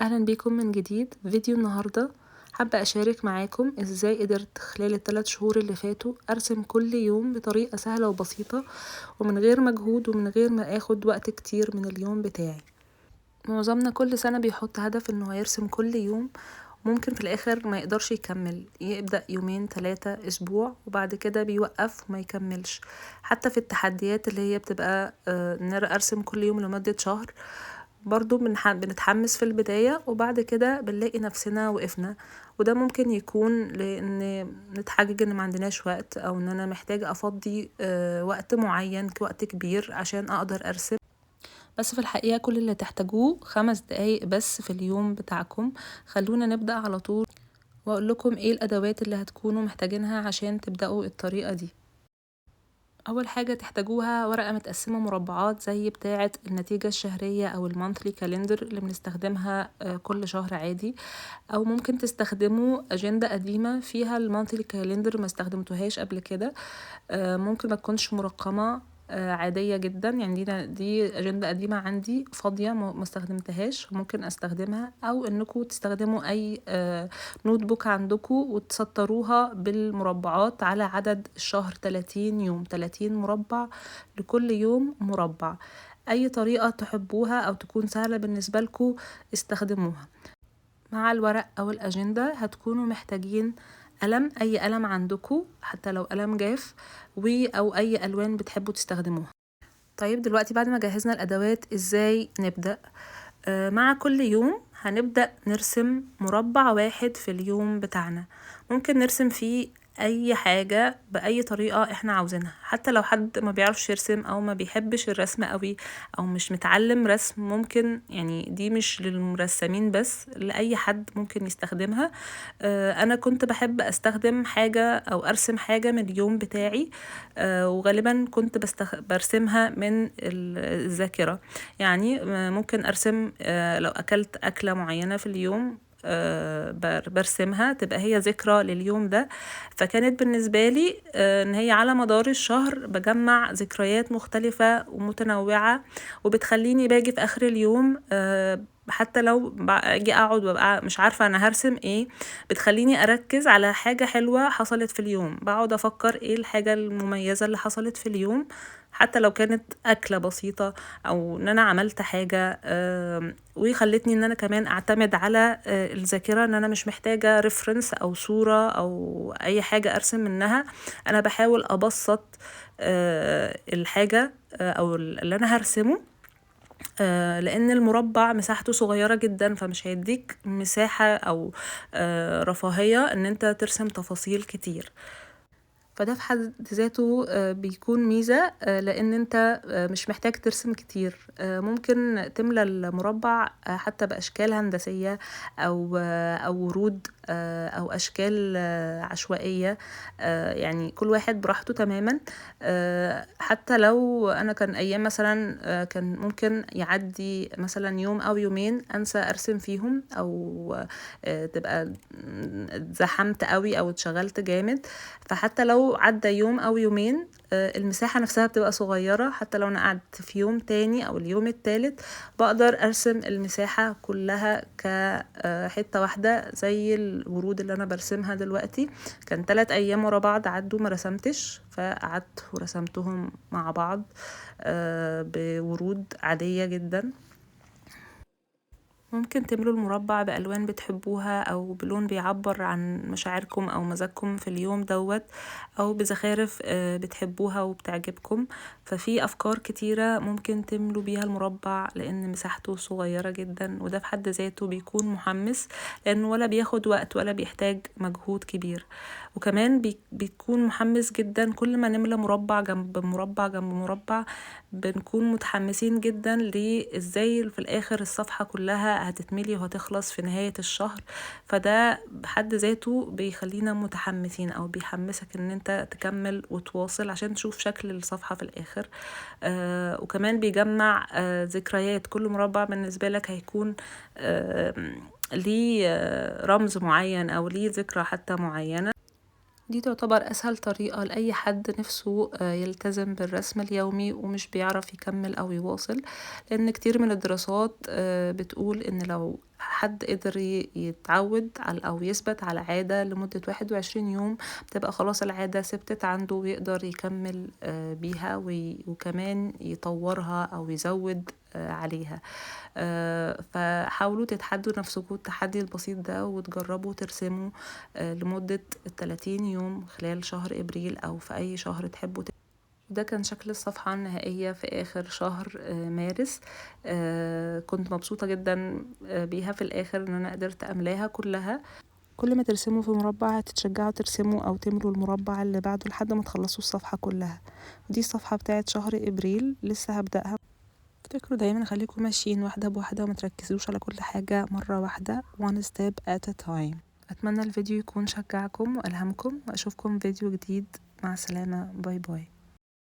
اهلا بيكم من جديد. فيديو النهاردة حابة اشارك معاكم ازاي قدرت خلال ال3 شهور اللي فاتوا ارسم كل يوم بطريقة سهلة وبسيطة ومن غير مجهود ومن غير ما اخد وقت كتير من اليوم بتاعي. معظمنا كل سنة بيحط هدف انه هيرسم كل يوم، ممكن في الاخر ما يقدرش يكمل، يبدأ يومين 3 اسبوع وبعد كده بيوقف وما يكملش. حتى في التحديات اللي هي بتبقى ان أنا ارسم كل يوم لمدة شهر، برضو بنتحمس في البداية وبعد كده بنلاقي نفسنا وقفنا. وده ممكن يكون لان نتحجج ان ما عندناش وقت او ان انا محتاجة افضي وقت معين، وقت كبير عشان اقدر ارسم. بس في الحقيقة كل اللي تحتاجوه 5 دقايق بس في اليوم بتاعكم. خلونا نبدأ على طول واقول لكم ايه الادوات اللي هتكونوا محتاجينها عشان تبدأوا الطريقة دي. اول حاجة تحتاجوها ورقة متقسمة مربعات زي بتاعة النتيجة الشهرية او المونثلي كالندر اللي بنستخدمها كل شهر عادي، او ممكن تستخدموا اجندة قديمة فيها المونثلي كالندر ما استخدمتوهاش قبل كده. ممكن ما تكونش مرقمة، عادية جدا، يعني دي اجندة قديمة عندي فاضية ما استخدمتهاش، ممكن استخدمها. او انكم تستخدموا اي نوت بوك عندكم وتسطروها بالمربعات على عدد الشهر 30 يوم، 30 مربع لكل يوم مربع. اي طريقة تحبوها او تكون سهلة بالنسبة لكم استخدموها. مع الورق او الاجندة هتكونوا محتاجين قلم، اي قلم عندكم حتى لو قلم جاف، او اي الوان بتحبوا تستخدموها. طيب دلوقتي بعد ما جهزنا الادوات ازاي نبدأ؟ مع كل يوم هنبدأ نرسم مربع واحد في اليوم بتاعنا. ممكن نرسم فيه اي حاجة باي طريقة احنا عاوزينها، حتى لو حد ما بيعرفش يرسم او ما بيحبش الرسم قوي او مش متعلم رسم، ممكن يعني دي مش للمرسمين بس، لاي حد ممكن يستخدمها. انا كنت بحب استخدم حاجة او ارسم حاجة من اليوم بتاعي، وغالبا كنت برسمها من الذاكرة. يعني ممكن ارسم لو اكلت اكلة معينة في اليوم، برسمها تبقى هي ذكرى لليوم ده. فكانت بالنسبة لي ان هي على مدار الشهر بجمع ذكريات مختلفة ومتنوعة، وبتخليني باجي في اخر اليوم حتى لو اجي اقعد وابقى مش عارفة انا هرسم ايه، بتخليني اركز على حاجة حلوة حصلت في اليوم. بقعد افكر ايه الحاجة المميزة اللي حصلت في اليوم، حتى لو كانت أكلة بسيطة أو إن أنا عملت حاجة. وخلتني إن أنا كمان أعتمد على الذاكرة، إن أنا مش محتاجة ريفرنس أو صورة أو أي حاجة أرسم منها. أنا بحاول أبسط الحاجة أو اللي أنا هرسمه، لأن المربع مساحته صغيرة جدا، فمش هيديك مساحة أو رفاهية إن أنت ترسم تفاصيل كتير. فده في حد ذاته بيكون ميزة، لان انت مش محتاج ترسم كتير. ممكن تملى المربع حتى باشكال هندسية او ورود او اشكال عشوائية، يعني كل واحد براحته تماما. حتى لو انا كان ايام مثلا كان ممكن يعدي مثلا يوم او يومين انسى ارسم فيهم، او تبقى اتزحمت قوي او اتشغلت جامد. فحتى لو عدى يوم او يومين المساحة نفسها بتبقى صغيرة، حتى لو انا قعدت في يوم تاني او اليوم التالت بقدر ارسم المساحة كلها كحتة واحدة. زي الورود اللي انا برسمها دلوقتي، كان 3 ايام ورا بعض عدوا ما رسمتش، فقعدت ورسمتهم مع بعض بورود عادية جدا. ممكن تملوا المربع بألوان بتحبوها أو بلون بيعبر عن مشاعركم أو مزاجكم في اليوم دوت، أو بزخارف بتحبوها وبتعجبكم. ففي أفكار كتيرة ممكن تملوا بيها المربع لأن مساحته صغيرة جدا، وده في حد ذاته بيكون محمس لأنه ولا بياخد وقت ولا بيحتاج مجهود كبير. وكمان بيكون محمس جدا كل ما نملى مربع جنب مربع جنب مربع، بنكون متحمسين جدا لازاي في الاخر الصفحة كلها هتتملي وهتخلص في نهاية الشهر. فده بحد ذاته بيخلينا متحمسين او بيحمسك ان انت تكمل وتواصل عشان تشوف شكل الصفحة في الاخر. وكمان بيجمع ذكريات، كل مربع بالنسبة لك هيكون ليه رمز معين او ليه ذكرى حتى معينة. دي تعتبر أسهل طريقة لأي حد نفسه يلتزم بالرسم اليومي ومش بيعرف يكمل أو يواصل، لأن كتير من الدراسات بتقول إن لو حد قدر يتعود او يثبت على عادة لمدة 21 يوم، بتبقى خلاص العادة ثبتت عنده ويقدر يكمل بيها وكمان يطورها او يزود عليها. فحاولوا تتحدوا نفسكم التحدي البسيط ده وتجربوا ترسموا لمدة 30 يوم خلال شهر ابريل او في اي شهر تحبوا. ده كان شكل الصفحة النهائية في آخر شهر مارس. كنت مبسوطة جدا بيها في الآخر ان انا قدرت املاها كلها. كل ما ترسموا في مربع هتتشجعوا ترسموا او تملوا المربع اللي بعده لحد ما تخلصوا الصفحة كلها. ودي الصفحة بتاعت شهر ابريل لسه هبدأها. افتكروا دايما خليكم ماشيين واحدة بواحدة وما تركزوش على كل حاجة مرة واحدة، one step at a time. اتمنى الفيديو يكون شجعكم والهمكم، واشوفكم فيديو جديد. مع السلامة، باي باي.